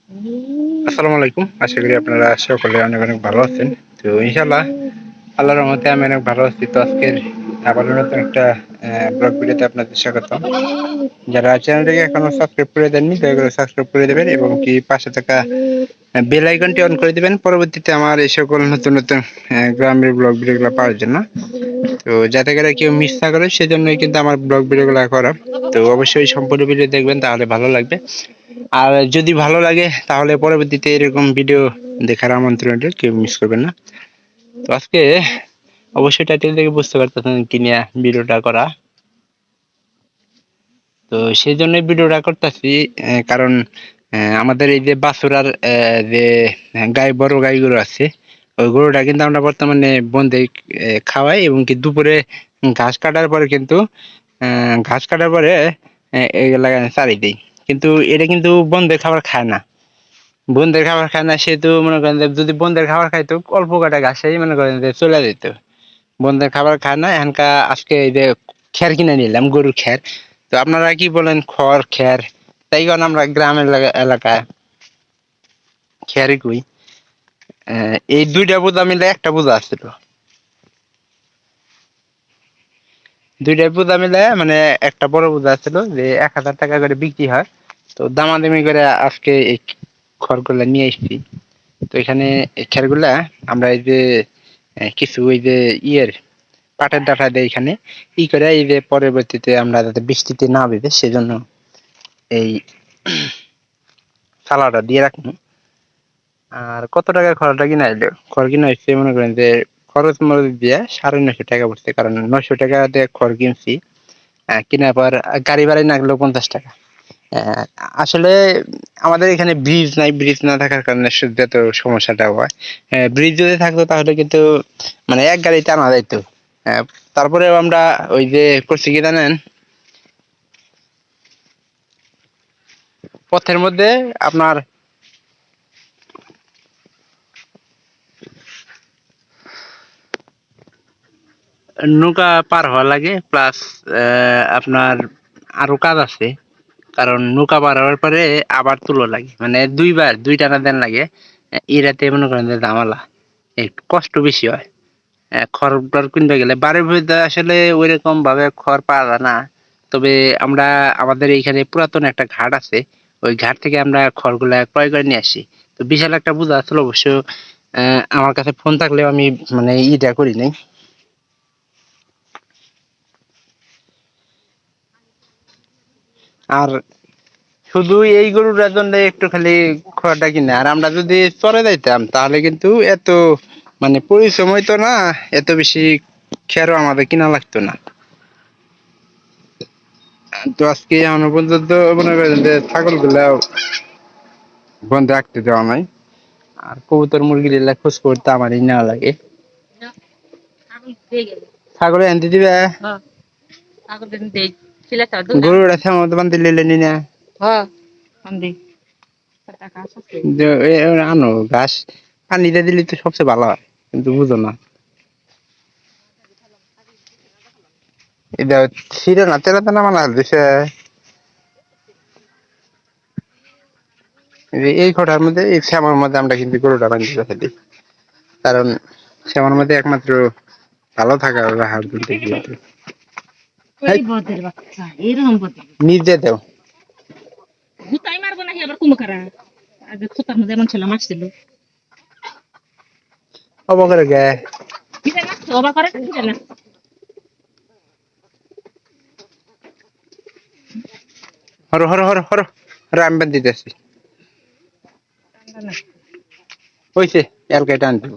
আসসালামু আলাইকুম। আশা করি আপনারা সকলে অনেক অনেক ভালো আছেন। তো ইনশাআল্লাহ আল্লাহর রহমতে আমি অনেক ভালো আছি। তো আজকের আবার নতুন একটা ব্লগ ভিডিওতে আপনাদের স্বাগতম। যারা চ্যানেলটিকে এখনো সাবস্ক্রাইব করে দেননি দয়া করে সাবস্ক্রাইব করে দেবেন এবং কি পাশে থাকা বেল আইকনটি অন করে দিবেন পরবর্তীতে আমার এই সকল নতুন নতুন গ্রামের ব্লগ ভিডিওগুলো পাওয়ার জন্য। তো যাতে করে কেউ মিস না করে সেজন্যই কিন্তু আমার ব্লগ ভিডিওগুলো করা। তো অবশ্যই সম্পূর্ণ ভিডিও দেখবেন, তাহলে ভালো লাগবে। আর যদি ভালো লাগে তাহলে পরবর্তীতে এরকম ভিডিও দেখার আমন্ত্রণ রইল, কেউ মিস করবেন না। তো আজকে অবশ্যই টাইটেল থেকে বুঝতে পারতেছেন কি নিয়ে ভিডিওটা করা। তো সেই জন্যই ভিডিওটা করতেছি, কারণ আমাদের এই যে বাছুরার যে গাই বড় গাইগুলো আছে, ওই গরুটা কিন্তু আমরা বর্তমানে বন্ধে খাওয়াই এবং কি দুপুরে ঘাস কাটার পরে কিন্তু এগুলা চারি দিই। কিন্তু এটা কিন্তু বন্ধের খাবার খায় না। বন্ধের খাবার খায় না, সেহেতু মনে করেন যে যদি বন্ধের খাবার খাইতো অল্প কটা ঘাসেই মনে করেন যে চলে যেত। বন্ধের খাবার খায় না এখানকা। আজকে এই যে খ্যার কিনে নিলাম, গরুর খ্যার। তো আপনারা কি বলেন, খড় খ্যার? তাই কারণ আমরা গ্রামের এলাকায় খ্যারই কই। এই দুইটা বোঝা মিলে একটা বোঝা আসছিল। দুইটা বোঝা মিলে মানে একটা বড় বোঝা আসছিল, যে 1000 টাকা করে বিক্রি হয়। তো দামাদামি করে আজকে এই খড়গুলা নিয়ে এসেছি। তো এখানে এই খ্যারগুলা আমরা এই যে কিছু ওই যে পাটের ডাটা দেয় এখানে, করে এই যে পরবর্তীতে আমরা যাতে বৃষ্টিতে না বেঁধে সেজন্য এই থালাটা দিয়ে রাখবো। আর কত টাকা খড়টা কিনা এলো? খড় কিনা হচ্ছে মনে করেন যে খরচ মরচ দিয়ে 950 টাকা পড়ছে, কারণ 900 টাকা দিয়ে খড় কিনছি। কেনার পর গাড়ি ভাড়ায় লাগলো 50 টাকা। আহ, আসলে আমাদের এখানে ব্রিজ নাই, ব্রিজ না থাকার কারণে শুধু এত সমস্যাটা হয়। ব্রিজ যদি থাকতো তাহলে কিন্তু মানে এক গাড়িতে আনা যাইতো। আহ, তারপরেও আমরা ওই যে করছি কি জানেন, পথের মধ্যে আপনার নৌকা পার হওয়া লাগে, প্লাস আপনার আরো কাজ আছে। কারণ নৌকা পার হওয়ার পরে আবার তুলো লাগে, মানে দুই টানা দেন লাগে। এই রাতে মনে করেন যে ঝামেলা, একটু কষ্ট বেশি হয়। খড় টর কিনতে গেলে বাড়ির ভিতরে আসলে ওইরকম ভাবে খড় পাওয়া যায় না। তবে আমরা আমাদের এইখানে পুরাতন একটা ঘাট আছে, ওই ঘাট থেকে আমরা খড়গুলা ক্রয় করে নিয়ে আসি। তো বিশাল একটা বোঝা আসলে অবশ্য। আমার কাছে ফোন থাকলেও আমি মানে ইটা করি নাই। আর শুধু এই গরুটার জন্য একটু খালি খড়টা কিনে, আর আমরা যদি চরে যাইতাম তাহলে কিন্তু এত মানে পরিশ্রম হইতো না, এত বেশি খেরও আমাদের কিনা লাগতো না। তো আজকে এখনো পর্যন্ত মনে করেন যে ছাগল গুলা বন্ধ রাখতে দেওয়া নাই। আর কবুতর মুরগির এলা খোঁজ করতে আমারই নেওয়া লাগে। ছাগলে আনতে দিবে, গরুটা তেমন মতো বান্ধি লিলে নি না। আনো ঘাস পানিতে দিলে তো সবচেয়ে ভালো হয়, কিন্তু বুঝো না। এটা ছিল না, তেলা তেলা মানা দিছে। এই খটার মধ্যে এই শ্যামার মধ্যে আমরা কিন্তু গরুটা বান্ধি ফেলি, কারণ শ্যামার মধ্যে একমাত্র ভালো থাকা রাহার বলতে গিয়ে নিজে দেও গুতাই মারবো নাকি আবার কুমকারা আগে খোতার মধ্যে এমন ছিল মারছিল অবাক করে গে কিটা না অবাক করে কিটা না হর হর হর হর হর আমি বান্ধি দিতেছি হইছে এলকে টান দিব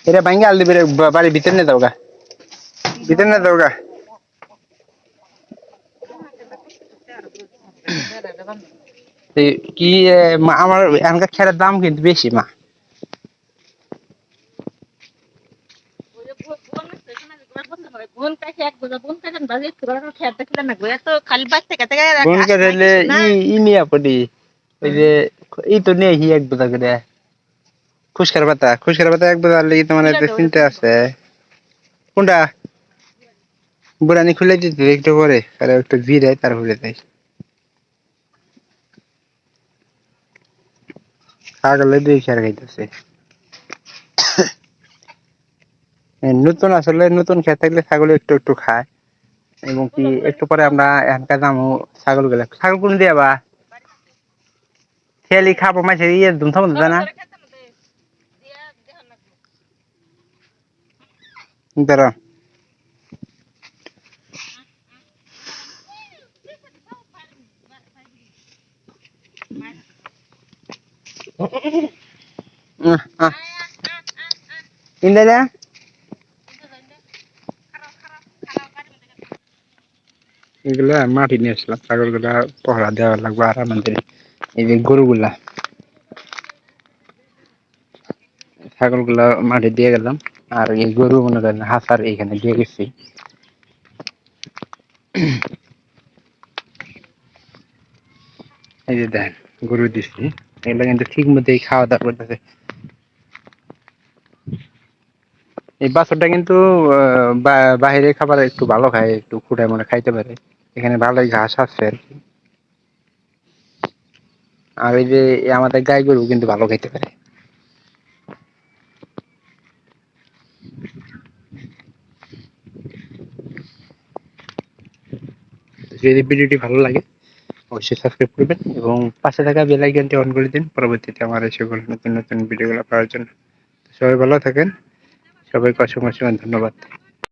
এটা ভাঙ্গে আল দিবে বাড়ির ভিতরে নিয়ে যাও গা ভিতরে নিয়ে যাও গা কি আমার এখানকার খেলার দাম কিন্তু বেশি মা বোন কাটাইলে ই নিয়ে পড়ি ওই যে ই তো নেই এক বোঝা করে খুশকার পাতা এক বোঝা লেগে তোমার চিন্তা আছে কোনটা বুড়ানি খুলে দিতে একটু পরে আর একটু ভিড়ে তারপরে দেয় ছাগলে দিয়ে খেয়ার খাইতেছে। নতুন আসলে নতুন খেয়ে থাকলে ছাগল একটু একটু খায় এবং কি একটু পরে আমরা এখানকার দামও ছাগল গুলা ছাগল কোন দিয়ে বা খেয়ালি খাবো মাসে ইয়ে দুম থাম না দাঁড়া ইন্দাদা এগুলা মাটি নিয়ে আসলাম ছাগল গুলা পহরা দেওয়া লাগবে আর আমাদের এই যে গরুগুলা ছাগল গুলা মাটি দিয়ে গেলাম আর এই গরু মনে করেন হাসার এইখানে দিয়ে গেছি এই যে দেখেন গরু দিচ্ছি এগুলা কিন্তু ঠিক মতোই খাওয়া দাওয়া করতেছে এই বাছুরটা কিন্তু বাহিরে খাবার একটু ভালো খায় একটু খুঁটায় মনে খাইতে পারে এখানে ভালোই ঘাস আছে আর কি আর এই যে আমাদের গাই গরু কিন্তু ভালো খাইতে পারে যদি ভিডিওটি ভালো লাগে অবশ্যই সাবস্ক্রাইব করবেন এবং পাশে থাকা বেল আইকনটি অন করে দিন পরবর্তীতে আমার এই সকল নতুন নতুন ভিডিওগুলো পাওয়ার জন্য সবাই ভালো থাকেন সবাইকে অসংখ্য অসংখ্য ধন্যবাদ